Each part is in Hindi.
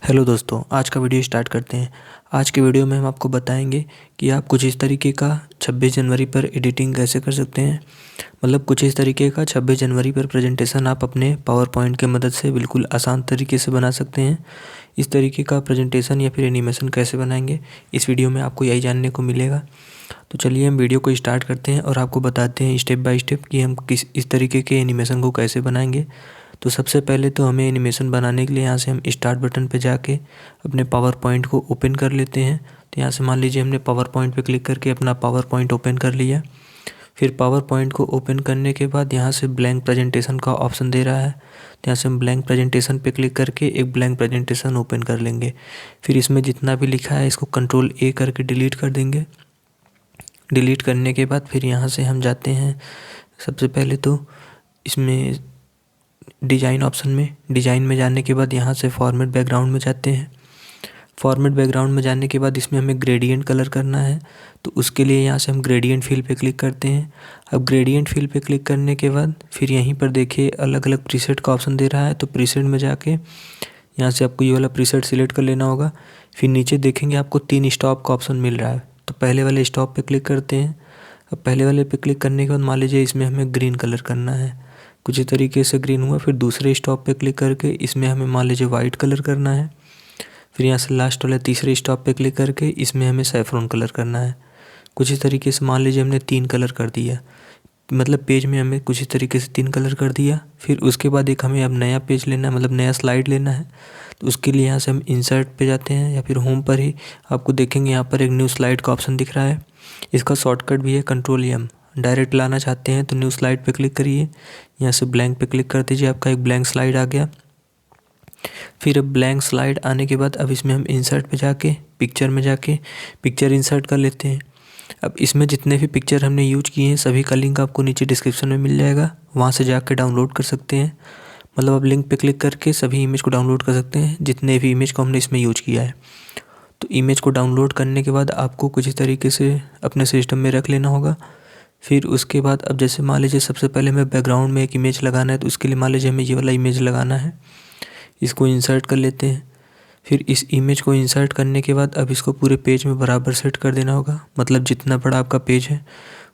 हेलो दोस्तों, आज का वीडियो स्टार्ट करते हैं। आज के वीडियो में हम आपको बताएंगे कि आप कुछ इस तरीके का 26 जनवरी पर एडिटिंग कैसे कर सकते हैं। मतलब कुछ इस तरीके का 26 जनवरी पर प्रेजेंटेशन आप अपने पावर पॉइंट की मदद से बिल्कुल आसान तरीके से बना सकते हैं। इस तरीके का प्रेजेंटेशन या फिर एनिमेशन कैसे बनाएंगे, इस वीडियो में आपको यही जानने को मिलेगा। तो चलिए हम वीडियो को स्टार्ट करते हैं और आपको बताते हैं स्टेप बाय स्टेप कि हम किस इस तरीके के एनिमेशन को कैसे बनाएंगे। तो सबसे पहले तो हमें एनिमेशन बनाने के लिए यहाँ से हम स्टार्ट बटन पे जाके अपने पावर पॉइंट को ओपन कर लेते हैं। तो यहाँ से मान लीजिए हमने पावर पॉइंट पे क्लिक करके अपना पावर पॉइंट ओपन कर लिया। फिर पावर पॉइंट को ओपन करने के बाद यहाँ से ब्लैंक प्रेजेंटेशन का ऑप्शन दे रहा है। तो यहाँ से हम ब्लैंक प्रेजेंटेशन पे क्लिक करके एक ब्लैंक प्रेजेंटेशन ओपन कर लेंगे। फिर इसमें जितना भी लिखा है इसको कंट्रोल ए करके डिलीट कर देंगे। डिलीट करने के बाद फिर यहाँ से हम जाते हैं सबसे पहले तो इसमें डिज़ाइन ऑप्शन में। डिज़ाइन में जाने के बाद यहाँ से फॉर्मेट बैकग्राउंड में जाते हैं। फॉर्मेट बैकग्राउंड में जाने के बाद इसमें हमें ग्रेडियंट कलर करना है, तो उसके लिए यहाँ से हम ग्रेडियंट फिल पे क्लिक करते हैं। अब ग्रेडियंट फिल पे क्लिक करने के बाद फिर यहीं पर देखिए अलग अलग प्रीसेट का ऑप्शन दे रहा है। तो प्रीसेट में जाके यहाँ से आपको ये वाला प्रीसेट सिलेक्ट कर लेना होगा। फिर नीचे देखेंगे आपको 3 स्टॉप का ऑप्शन मिल रहा है, तो पहले वाले स्टॉप पे क्लिक करते हैं। अब पहले वाले पे क्लिक करने के बाद मान लीजिए इसमें हमें ग्रीन कलर करना है, कुछ इस तरीके से ग्रीन हुआ। फिर दूसरे स्टॉप पे क्लिक करके इसमें हमें मान लीजिए वाइट कलर करना है। फिर यहाँ से लास्ट वाले तीसरे स्टॉप पे क्लिक करके इसमें हमें सैफरॉन कलर करना है। कुछ इस तरीके से मान लीजिए हमने 3 कलर कर दिया, मतलब पेज में हमें कुछ इस तरीके से 3 कलर कर दिया। फिर उसके बाद एक हमें अब नया पेज लेना है, मतलब नया स्लाइड लेना है। तो उसके लिए यहाँ से हम इंसर्ट पे जाते हैं या फिर होम पर ही आपको देखेंगे यहाँ पर एक न्यू स्लाइड का ऑप्शन दिख रहा है। इसका शॉर्टकट भी है कंट्रोल एम। डायरेक्ट लाना चाहते हैं तो न्यू स्लाइड पे क्लिक करिए, यहाँ से ब्लैंक पे क्लिक कर दीजिए, आपका एक ब्लैंक स्लाइड आ गया। फिर अब ब्लैंक स्लाइड आने के बाद अब इसमें हम इंसर्ट पे जाके पिक्चर में जाके पिक्चर इंसर्ट कर लेते हैं। अब इसमें जितने भी पिक्चर हमने यूज किए हैं सभी का लिंक आपको नीचे डिस्क्रिप्शन में मिल जाएगा, वहाँ से जाकर डाउनलोड कर सकते हैं। मतलब आप लिंक पे क्लिक करके सभी इमेज को डाउनलोड कर सकते हैं जितने भी इमेज को हमने इसमें यूज किया है। तो इमेज को डाउनलोड करने के बाद आपको कुछ इस तरीके से अपने सिस्टम में रख लेना होगा। फिर उसके बाद अब जैसे मान लीजिए सबसे पहले हमें बैकग्राउंड में एक इमेज लगाना है, तो उसके लिए मान लीजिए हमें ये वाला इमेज लगाना है। इसको इंसर्ट कर लेते हैं। फिर इस इमेज को इंसर्ट करने के बाद अब इसको पूरे पेज में बराबर सेट कर देना होगा, मतलब जितना बड़ा आपका पेज है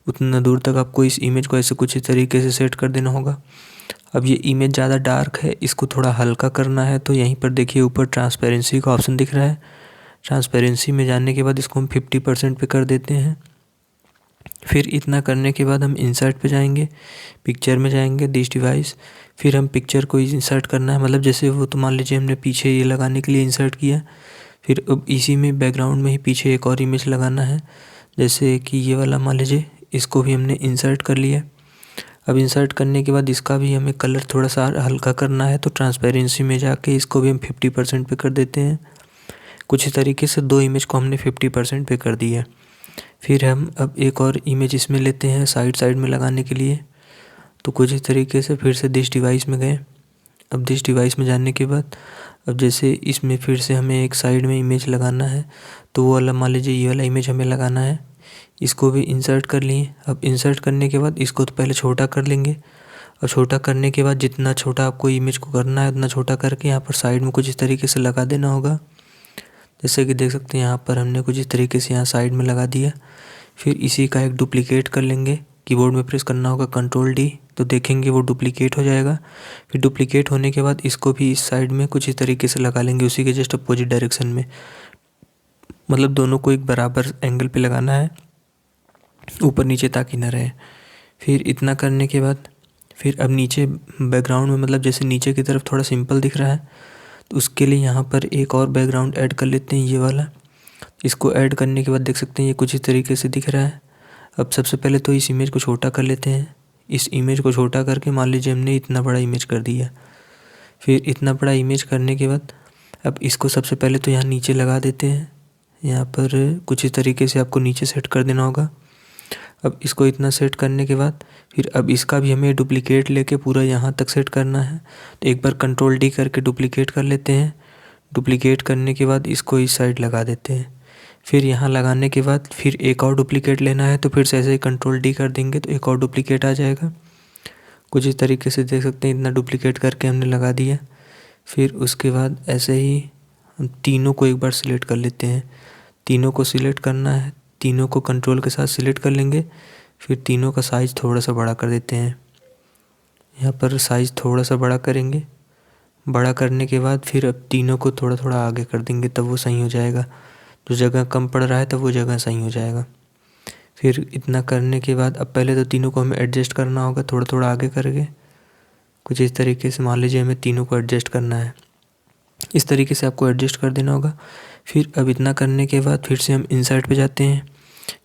उतना दूर तक आपको इस इमेज को ऐसे कुछ इस तरीके से सेट कर देना होगा। अब ये इमेज ज़्यादा डार्क है, इसको थोड़ा हल्का करना है, तो यहीं पर देखिए ऊपर ट्रांसपेरेंसी का ऑप्शन दिख रहा है। ट्रांसपेरेंसी में जाने के बाद इसको हम 50% पे कर देते हैं। फिर इतना करने के बाद हम इंसर्ट पे जाएंगे, पिक्चर में जाएंगे, दिस डिवाइस। फिर हम पिक्चर को इंसर्ट करना है, मतलब जैसे वो तो मान लीजिए हमने पीछे ये लगाने के लिए इंसर्ट किया। फिर अब इसी में बैकग्राउंड में ही पीछे एक और इमेज लगाना है, जैसे कि ये वाला मान लीजिए, इसको भी हमने इंसर्ट कर लिया। अब इंसर्ट करने के बाद इसका भी हमें कलर थोड़ा सा हल्का करना है, तो ट्रांसपेरेंसी में जाके इसको भी हम 50% पे कर देते हैं। कुछ इस तरीके से 2 इमेज को हमने 50% पे कर दिया। फिर हम अब एक और इमेज इसमें लेते हैं साइड साइड में लगाने के लिए, तो कुछ इस तरीके से फिर से दिस डिवाइस में गए। अब दिस डिवाइस में जाने के बाद अब जैसे इसमें फिर से हमें एक साइड में इमेज लगाना है, तो वो वाला मान लीजिए ये वाला इमेज हमें लगाना है। इसको भी इंसर्ट कर लिए। अब इंसर्ट करने के बाद इसको तो पहले छोटा कर लेंगे, और छोटा करने के बाद जितना छोटा आपको इमेज को करना है उतना छोटा करके यहाँ पर साइड में कुछ इस तरीके से लगा देना होगा। जैसे कि देख सकते हैं यहाँ पर हमने कुछ इस तरीके से यहाँ साइड में लगा दिया। फिर इसी का एक डुप्लीकेट कर लेंगे, कीबोर्ड में प्रेस करना होगा कंट्रोल डी, तो देखेंगे वो डुप्लीकेट हो जाएगा। फिर डुप्लीकेट होने के बाद इसको भी इस साइड में कुछ इस तरीके से लगा लेंगे, उसी के जस्ट अपोजिट डायरेक्शन में, मतलब दोनों को एक बराबर एंगल पे लगाना है, ऊपर नीचे ताकि ना रहे। फिर इतना करने के बाद फिर अब नीचे बैकग्राउंड में, मतलब जैसे नीचे की तरफ थोड़ा सिंपल दिख रहा है, तो उसके लिए यहाँ पर एक और बैकग्राउंड ऐड कर लेते हैं, ये वाला। इसको ऐड करने के बाद देख सकते हैं ये कुछ इस तरीके से दिख रहा है। अब सबसे पहले तो इस इमेज को छोटा कर लेते हैं। इस इमेज को छोटा करके मान लीजिए हमने इतना बड़ा इमेज कर दिया। फिर इतना बड़ा इमेज करने के बाद अब इसको सबसे पहले तो यहाँ नीचे लगा देते हैं। यहाँ पर कुछ इस तरीके से आपको नीचे सेट कर देना होगा। अब इसको इतना सेट करने के बाद फिर अब इसका भी हमें डुप्लीकेट लेके पूरा यहाँ तक सेट करना है, तो एक बार कंट्रोल डी करके डुप्लीकेट कर लेते हैं। डुप्लीकेट करने के बाद इसको इस साइड लगा देते हैं। फिर यहाँ लगाने के बाद फिर एक और डुप्लीकेट लेना है, तो फिर से ऐसे ही कंट्रोल डी कर देंगे तो एक और डुप्लीकेट आ जाएगा। कुछ इस तरीके से देख सकते हैं इतना डुप्लीकेट करके हमने लगा दिया। फिर उसके बाद ऐसे ही हम तीनों को एक बार सिलेक्ट कर लेते हैं। तीनों को सिलेक्ट करना है, तीनों को कंट्रोल के साथ सिलेक्ट कर लेंगे। फिर तीनों का साइज़ थोड़ा सा बड़ा कर देते हैं। यहाँ पर साइज़ थोड़ा सा बड़ा करेंगे। बड़ा करने के बाद फिर अब तीनों को थोड़ा थोड़ा आगे कर देंगे, तब वो सही हो जाएगा। जो जगह कम पड़ रहा है तब वो जगह सही हो जाएगा। फिर इतना करने के बाद अब पहले तो तीनों को हमें एडजस्ट करना होगा, थोड़ा थोड़ा आगे करके। कुछ इस तरीके से मान लीजिए हमें तीनों को एडजस्ट करना है, इस तरीके से आपको एडजस्ट कर देना होगा। फिर अब इतना करने के बाद फिर से हम इंसर्ट पे जाते हैं।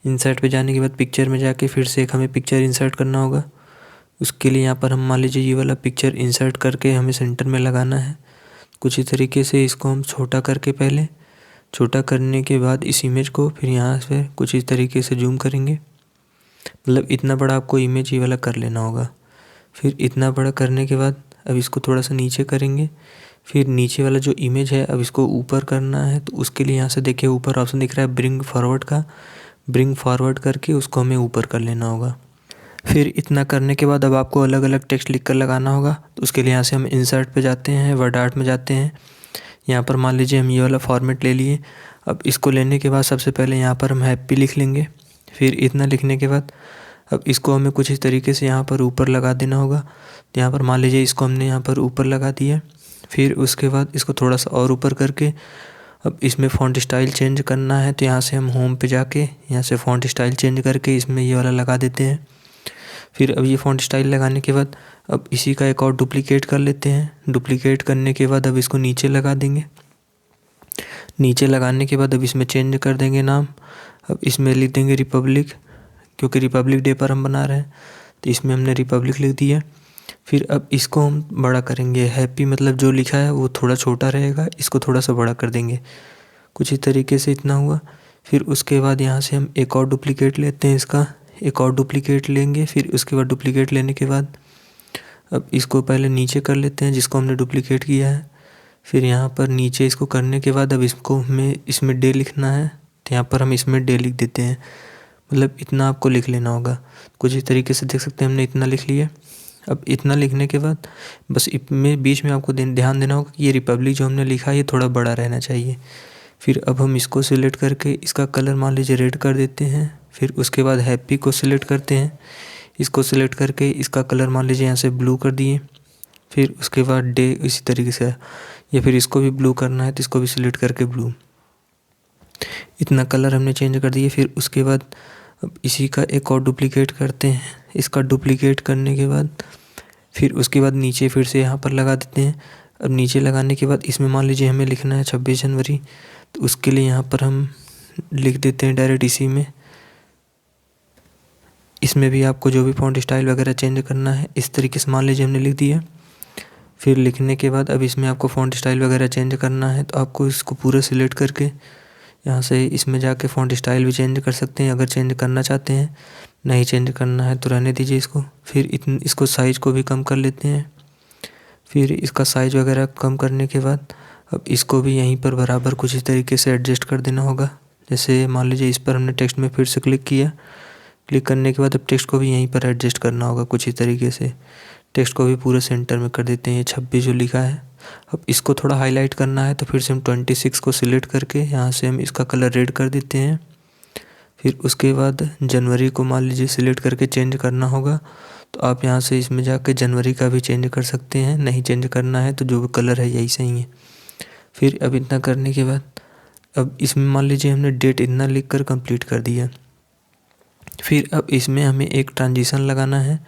इंसर्ट पे जाने के बाद पिक्चर में जाके फिर से एक हमें पिक्चर इंसर्ट करना होगा। उसके लिए यहाँ पर हम मान लीजिए ये वाला पिक्चर इंसर्ट करके हमें सेंटर में लगाना है। कुछ इस तरीके से इसको हम छोटा करके, पहले छोटा करने के बाद इस इमेज को फिर यहाँ से कुछ इस तरीके से जूम करेंगे। मतलब इतना बड़ा आपको इमेज ये वाला कर लेना होगा। फिर इतना बड़ा करने के बाद अब इसको थोड़ा सा नीचे करेंगे। फिर नीचे वाला जो इमेज है अब इसको ऊपर करना है, तो उसके लिए यहाँ से देखिए ऊपर ऑप्शन दिख रहा है ब्रिंग फॉरवर्ड का। ब्रिंग फॉरवर्ड करके उसको हमें ऊपर कर लेना होगा। फिर इतना करने के बाद अब आपको अलग अलग टेक्स्ट लिख कर लगाना होगा। तो उसके लिए यहाँ से हम इंसर्ट पे जाते हैं, वर्ड आर्ट में जाते हैं। यहाँ पर मान लीजिए हम ये वाला फॉर्मेट ले लिए। अब इसको लेने के बाद सबसे पहले यहाँ पर हम हैप्पी लिख लेंगे। फिर इतना लिखने के बाद अब इसको हमें कुछ इस तरीके से यहाँ पर ऊपर लगा देना होगा। तो यहाँ पर मान लीजिए इसको हमने यहाँ पर ऊपर लगा दिया। फिर उसके बाद इसको थोड़ा सा और ऊपर करके अब इसमें फ़ॉन्ट स्टाइल चेंज करना है। तो यहाँ से हम होम पे जाके यहाँ से फ़ॉन्ट स्टाइल चेंज करके इसमें ये वाला लगा देते हैं। फिर अब ये फ़ॉन्ट स्टाइल लगाने के बाद अब इसी का एक और डुप्लीकेट कर लेते हैं। डुप्लीकेट करने के बाद अब इसको नीचे लगा देंगे। नीचे लगाने के बाद अब इसमें चेंज कर देंगे नाम। अब इसमें लिख देंगे रिपब्लिक, क्योंकि रिपब्लिक डे पर हम बना रहे हैं तो इसमें हमने रिपब्लिक लिख दिया। फिर अब इसको हम बड़ा करेंगे। हैप्पी मतलब जो लिखा है वो थोड़ा छोटा रहेगा, इसको थोड़ा सा बड़ा कर देंगे। कुछ इस तरीके से इतना हुआ। फिर उसके बाद यहाँ से हम एक और डुप्लीकेट लेते हैं, इसका एक और डुप्लीकेट लेंगे। फिर उसके बाद डुप्लीकेट लेने के बाद अब इसको पहले नीचे कर लेते हैं जिसको हमने डुप्लीकेट किया है। फिर यहाँ पर नीचे इसको करने के बाद अब इसको हमें इसमें डे लिखना है, तो यहाँ पर हम इसमें डे लिख देते हैं। मतलब इतना आपको लिख लेना होगा। कुछ इस तरीके से देख सकते हैं हमने इतना लिख लिया। अब इतना लिखने के बाद बस इसमें बीच में आपको ध्यान देना होगा कि ये रिपब्लिक जो हमने लिखा है ये थोड़ा बड़ा रहना चाहिए। फिर अब हम इसको सिलेक्ट करके इसका कलर मान लीजिए रेड कर देते हैं। फिर उसके बाद हैप्पी को सिलेक्ट करते हैं, इसको सिलेक्ट करके इसका कलर मान लीजिए यहाँ से ब्लू कर दिए। फिर उसके बाद डे इसी तरीके से, या फिर इसको भी ब्लू करना है तो इसको भी सिलेक्ट करके ब्लू। इतना कलर हमने चेंज कर दिए। फिर उसके बाद अब इसी का एक और डुप्लीकेट करते हैं। इसका डुप्लीकेट करने के बाद फिर उसके बाद नीचे फिर से यहाँ पर लगा देते हैं। अब नीचे लगाने के बाद इसमें मान लीजिए हमें लिखना है 26 जनवरी, तो उसके लिए यहाँ पर हम लिख देते हैं डायरेक्ट इसी में। इसमें भी आपको जो भी फ़ॉन्ट स्टाइल वगैरह चेंज करना है इस तरीके से मान लीजिए हमने लिख दिया। फिर लिखने के बाद अब इसमें आपको फ़ॉन्ट स्टाइल वगैरह चेंज करना है, तो आपको इसको पूरा सिलेक्ट करके यहाँ से इसमें जाके फ़ॉन्ट स्टाइल भी चेंज कर सकते हैं अगर चेंज करना चाहते हैं। नहीं चेंज करना है तो रहने दीजिए इसको। फिर इसको साइज़ को भी कम कर लेते हैं। फिर इसका साइज़ वगैरह कम करने के बाद अब इसको भी यहीं पर बराबर कुछ इस तरीके से एडजस्ट कर देना होगा। जैसे मान लीजिए इस पर हमने टेक्स्ट में फिर से क्लिक किया। क्लिक करने के बाद अब टेक्स्ट को भी यहीं पर एडजस्ट करना होगा कुछ इस तरीके से। टेक्स्ट को भी पूरे सेंटर में कर देते हैं 26 जो लिखा है। अब इसको थोड़ा हाईलाइट करना है तो फिर से हम 26 को सिलेक्ट करके यहाँ से हम इसका कलर रेड कर देते हैं। फिर उसके बाद जनवरी को मान लीजिए सिलेक्ट करके चेंज करना होगा, तो आप यहाँ से इसमें जाके जनवरी का भी चेंज कर सकते हैं। नहीं चेंज करना है तो जो कलर है यही सही है। फिर अब इतना करने के बाद अब इसमें मान लीजिए हमने डेट इतना लिख कर कंप्लीट कर दिया। फिर अब इसमें हमें एक ट्रांजिशन लगाना है,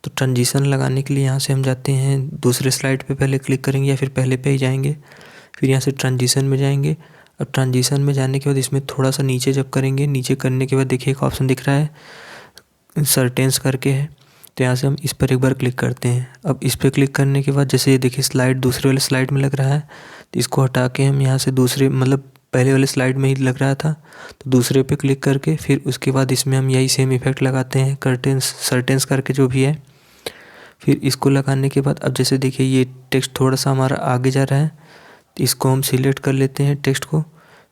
तो ट्रांजिशन लगाने के लिए यहाँ से हम जाते हैं दूसरे स्लाइड पे पहले क्लिक करेंगे या फिर पहले पे ही जाएंगे। फिर यहाँ से ट्रांजिशन में जाएंगे। अब ट्रांजिशन में जाने के बाद इसमें थोड़ा सा नीचे जब करेंगे, नीचे करने के बाद देखिए एक ऑप्शन दिख रहा है सर्टेंस करके है, तो यहाँ से हम इस पर एक बार क्लिक करते हैं। अब इस पर क्लिक करने के बाद जैसे ये देखिए स्लाइड दूसरे वाले स्लाइड में लग रहा है, तो इसको हटा के हम यहाँ से दूसरे मतलब पहले वाले स्लाइड में ही लग रहा था तो दूसरे पे क्लिक करके फिर उसके बाद इसमें हम यही सेम इफेक्ट लगाते हैं कर्टेंस सर्टेंस करके जो भी है। फिर इसको लगाने के बाद अब जैसे देखिए ये टेक्स्ट थोड़ा सा हमारा आगे जा रहा है, तो इसको हम सिलेक्ट कर लेते हैं टेक्स्ट को।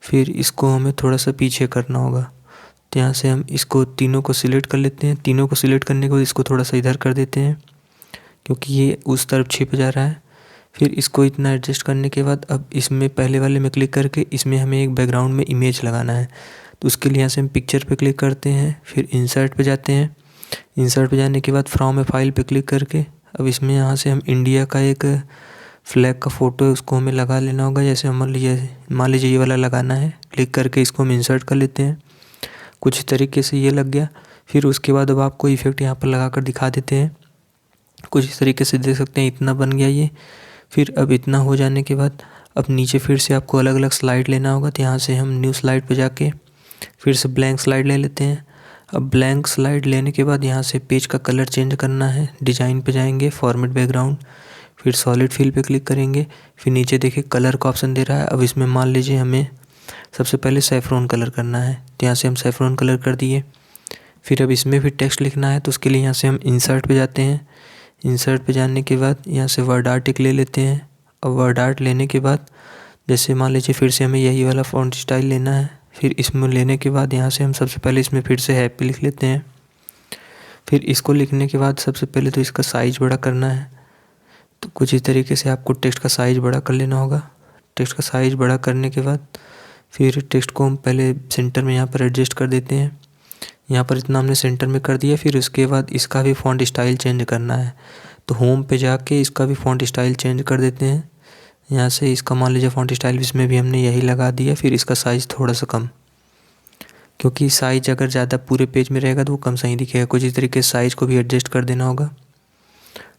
फिर इसको हमें थोड़ा सा पीछे करना होगा, तो यहाँ से हम इसको तीनों को सिलेक्ट कर लेते हैं। तीनों को सिलेक्ट करने के बाद इसको थोड़ा सा इधर कर देते हैं क्योंकि ये उस तरफ छिप जा रहा है। फिर इसको इतना एडजस्ट करने के बाद अब इसमें पहले वाले में क्लिक करके इसमें हमें एक बैकग्राउंड में इमेज लगाना है। तो उसके लिए यहाँ से हम पिक्चर पे क्लिक करते हैं, फिर इंसर्ट पे जाते हैं। इंसर्ट पे जाने के बाद फ्रॉम ए फाइल पे क्लिक करके अब इसमें यहाँ से हम इंडिया का एक फ्लैग का फ़ोटो है उसको हमें लगा लेना होगा। जैसे मान लीजिए ये वाला लगाना है। क्लिक करके इसको हम इंसर्ट कर लेते हैं। कुछ इस तरीके से ये लग गया। फिर उसके बाद अब आपको इफ़ेक्ट यहाँ पर लगा कर दिखा देते हैं। कुछ इस तरीके से देख सकते हैं, इतना बन गया ये। फिर अब इतना हो जाने के बाद अब नीचे फिर से आपको अलग अलग स्लाइड लेना होगा। तो यहाँ से हम न्यू स्लाइड पे जाके फिर से ब्लैंक स्लाइड ले लेते हैं। अब ब्लैंक स्लाइड लेने के बाद यहाँ से पेज का कलर चेंज करना है। डिज़ाइन पे जाएंगे, फॉर्मेट बैकग्राउंड, फिर सॉलिड फिल पे क्लिक करेंगे। फिर नीचे देखिए कलर का ऑप्शन दे रहा है। अब इसमें मान लीजिए हमें सबसे पहले सैफरॉन कलर करना है। तो यहाँ से हम सैफरॉन कलर कर दिए। फिर अब इसमें भी टेक्स्ट लिखना है। तो उसके लिए यहाँ से हम इंसर्ट पे जाते हैं। इंसर्ट पे जाने के बाद यहाँ से वर्ड आर्ट एक ले लेते हैं। अब वर्ड आर्ट लेने के बाद जैसे मान लीजिए फिर से हमें यही वाला फ़ॉन्ट स्टाइल लेना है। फिर इसमें लेने के बाद यहाँ से हम सबसे पहले इसमें फिर से हैप्पी लिख लेते हैं। फिर इसको लिखने के बाद सबसे पहले तो इसका साइज़ बड़ा करना है। तो कुछ इस तरीके से आपको टेक्स्ट का साइज़ बड़ा कर लेना होगा। टेक्स्ट का साइज़ बड़ा करने के बाद फिर टेक्स्ट को हम पहले सेंटर में यहाँ पर एडजस्ट कर देते हैं। यहाँ पर इतना हमने सेंटर में कर दिया। फिर उसके बाद इसका भी फ़ॉन्ट स्टाइल चेंज करना है। तो होम पे जाके इसका भी फ़ॉन्ट स्टाइल चेंज कर देते हैं। यहाँ से इसका मान लीजिए फ़ॉन्ट स्टाइल इसमें भी हमने यही लगा दिया। फिर इसका साइज़ थोड़ा सा कम, क्योंकि साइज़ अगर ज़्यादा पूरे पेज में रहेगा तो वो कम सही दिखेगा। कुछ इस तरीके से साइज़ को भी एडजस्ट कर देना होगा।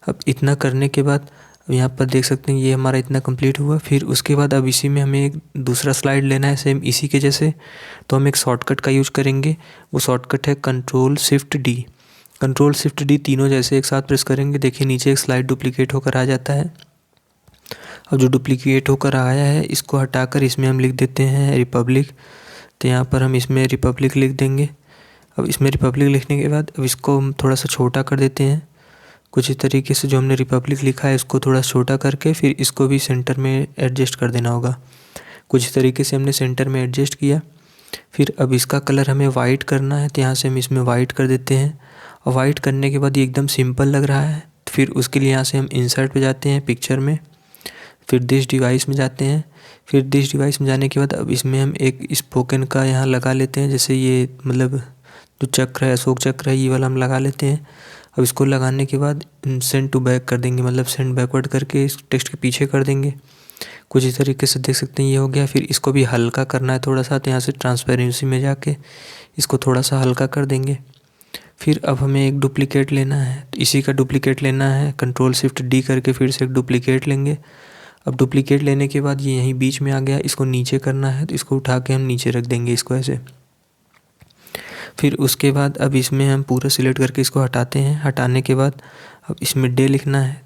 अब इतना करने के बाद अब यहाँ पर देख सकते हैं ये हमारा इतना कंप्लीट हुआ। फिर उसके बाद अब इसी में हमें एक दूसरा स्लाइड लेना है सेम इसी के जैसे। तो हम एक शॉर्टकट का यूज करेंगे। वो शॉर्टकट है Ctrl+Shift+D। Ctrl+Shift+D तीनों जैसे एक साथ प्रेस करेंगे। देखिए नीचे एक स्लाइड डुप्लीकेट होकर आ जाता है। अब जो डुप्लीकेट होकर आया है इसको हटाकर इसमें हम लिख देते हैं रिपब्लिक। तो यहाँ पर हम इसमें रिपब्लिक लिख देंगे। अब इसमें रिपब्लिक लिखने के बाद अब इसको हम थोड़ा सा छोटा कर देते हैं। कुछ इस तरीके से जो हमने रिपब्लिक लिखा है इसको थोड़ा छोटा करके फिर इसको भी सेंटर में एडजस्ट कर देना होगा। कुछ इस तरीके से हमने सेंटर में एडजस्ट किया। फिर अब इसका कलर हमें वाइट करना है। तो यहाँ से हम इसमें वाइट कर देते हैं। और वाइट करने के बाद ये एकदम सिंपल लग रहा है। फिर उसके लिए यहाँ से हम इंसर्ट पे जाते हैं, पिक्चर में, फिर दिस डिवाइस में जाते हैं। फिर दिस डिवाइस में जाने के बाद अब इसमें हम एक स्पोकन का यहाँ लगा लेते हैं। जैसे ये मतलब जो चक्र है, अशोक चक्र है, ये वाला हम लगा लेते हैं। अब इसको लगाने के बाद सेंड टू बैक कर देंगे, मतलब सेंड बैकवर्ड करके इस टेक्स्ट के पीछे कर देंगे। कुछ इस तरीके से देख सकते हैं ये हो गया। फिर इसको भी हल्का करना है थोड़ा सा। तो यहाँ से ट्रांसपेरेंसी में जाके इसको थोड़ा सा हल्का कर देंगे। फिर अब हमें एक डुप्लीकेट लेना है। तो इसी का डुप्लीकेट लेना है। Ctrl+Shift+D करके फिर से एक डुप्लीकेट लेंगे। अब डुप्लीकेट लेने के बाद ये यहीं बीच में आ गया, इसको नीचे करना है। तो इसको उठा के हम नीचे रख देंगे इसको ऐसे। फिर उसके बाद अब इसमें हम पूरा सिलेक्ट करके इसको हटाते हैं। हटाने के बाद अब इसमें डे लिखना है।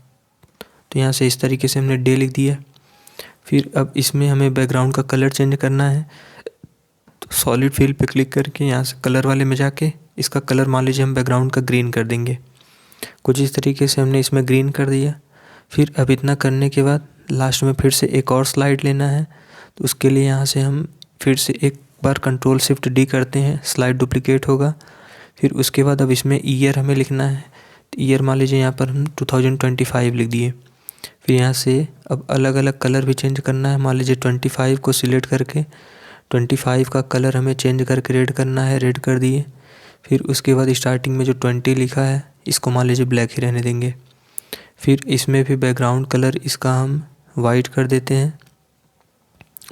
तो यहाँ से इस तरीके से हमने डे लिख दिया। फिर अब इसमें हमें बैकग्राउंड का कलर चेंज करना है। तो सॉलिड फिल पे क्लिक करके यहाँ से कलर वाले में जाके इसका कलर मान लीजिए हम बैकग्राउंड का ग्रीन कर देंगे। कुछ इस तरीके से हमने इसमें ग्रीन कर दिया। फिर अब इतना करने के बाद लास्ट में फिर से एक और स्लाइड लेना है। तो उसके लिए यहाँ से हम फिर से एक बार Ctrl+Shift+D करते हैं, स्लाइड डुप्लीकेट होगा। फिर उसके बाद अब इसमें ईयर हमें लिखना है। तो ईयर मान लीजिए यहाँ पर हम 2025 लिख दिए। फिर यहाँ से अब अलग अलग कलर भी चेंज करना है। मान लीजिए 25 को सिलेक्ट करके 25 का कलर हमें चेंज करके रेड करना है, रेड कर दिए। फिर उसके बाद स्टार्टिंग में जो 20 लिखा है इसको मान लीजिए ब्लैक ही रहने देंगे। फिर इसमें भी बैकग्राउंड कलर इसका हम वाइट कर देते हैं।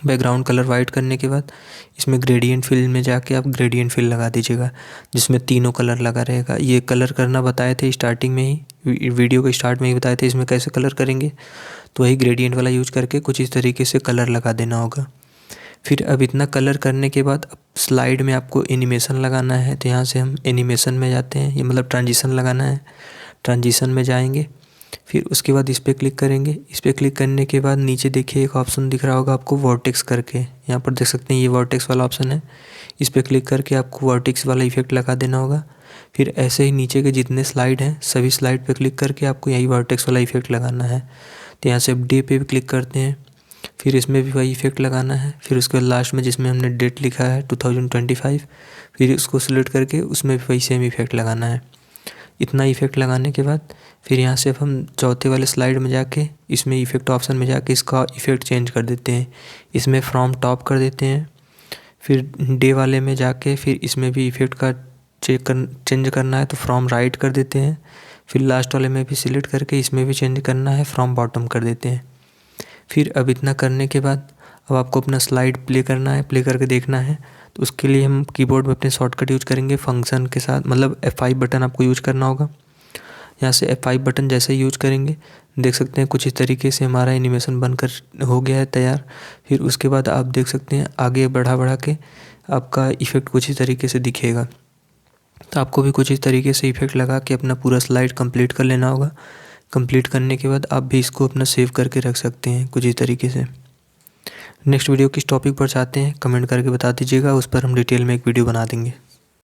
बैकग्राउंड कलर वाइट करने के बाद इसमें ग्रेडियंट फिल में जाके आप ग्रेडियंट फिल लगा दीजिएगा, जिसमें तीनों कलर लगा रहेगा। ये कलर करना बताए थे स्टार्टिंग में ही, वीडियो के स्टार्ट में ही बताए थे इसमें कैसे कलर करेंगे। तो वही ग्रेडियंट वाला यूज करके कुछ इस तरीके से कलर लगा देना होगा। फिर अब इतना कलर करने के बाद अब स्लाइड में आपको एनिमेशन लगाना है। तो यहाँ से हम एनिमेशन में जाते हैं, ये मतलब ट्रांजिशन लगाना है। ट्रांजिशन में जाएंगे। फिर उसके बाद इस पर क्लिक करेंगे। इस पर क्लिक करने के बाद नीचे देखिए एक ऑप्शन दिख रहा होगा आपको वर्टेक्स करके, यहाँ पर देख सकते हैं ये वर्टेक्स वाला ऑप्शन है। इस पर क्लिक करके आपको वर्टेक्स वाला इफेक्ट लगा देना होगा। फिर ऐसे ही नीचे के जितने स्लाइड हैं सभी स्लाइड पे क्लिक करके आपको यही वर्टेक्स वाला इफेक्ट लगाना है। तो यहाँ से अब डे पे भी क्लिक करते हैं। फिर इसमें भी वही इफेक्ट लगाना है। फिर उसके लास्ट में जिसमें हमने डेट लिखा है 2025, फिर उसको सिलेक्ट करके उसमें भी वही सेम इफेक्ट लगाना है। इतना इफेक्ट लगाने के बाद फिर यहाँ से अब हम चौथे वाले स्लाइड में जाके इसमें इफ़ेक्ट ऑप्शन में जाके इसका इफ़ेक्ट चेंज कर देते हैं। इसमें फ्रॉम टॉप कर देते हैं। फिर डे वाले में जाके फिर इसमें भी इफ़ेक्ट का चेंज करना है तो फ्रॉम राइट कर देते हैं। फिर लास्ट वाले में भी सिलेक्ट करके इसमें भी चेंज करना है, फ्रॉम बॉटम कर देते हैं। फिर अब इतना करने के बाद अब आपको अपना स्लाइड प्ले करना है, प्ले करके देखना है। तो उसके लिए हम कीबोर्ड में अपने शॉर्टकट यूज करेंगे फंक्शन के साथ, मतलब F5 बटन आपको यूज करना होगा। यहाँ से F5 बटन जैसे यूज करेंगे देख सकते हैं कुछ इस तरीके से हमारा एनिमेशन बनकर हो गया है तैयार। फिर उसके बाद आप देख सकते हैं आगे बढ़ा के आपका इफ़ेक्ट कुछ इस तरीके से दिखेगा। तो आपको भी कुछ इस तरीके से इफ़ेक्ट लगा के अपना पूरा स्लाइड कंप्लीट कर लेना होगा। कंप्लीट करने के बाद आप भी इसको अपना सेव करके रख सकते हैं कुछ इस तरीके से। नेक्स्ट वीडियो किस टॉपिक पर चाहते हैं कमेंट करके बता दीजिएगा, उस पर हम डिटेल में एक वीडियो बना देंगे।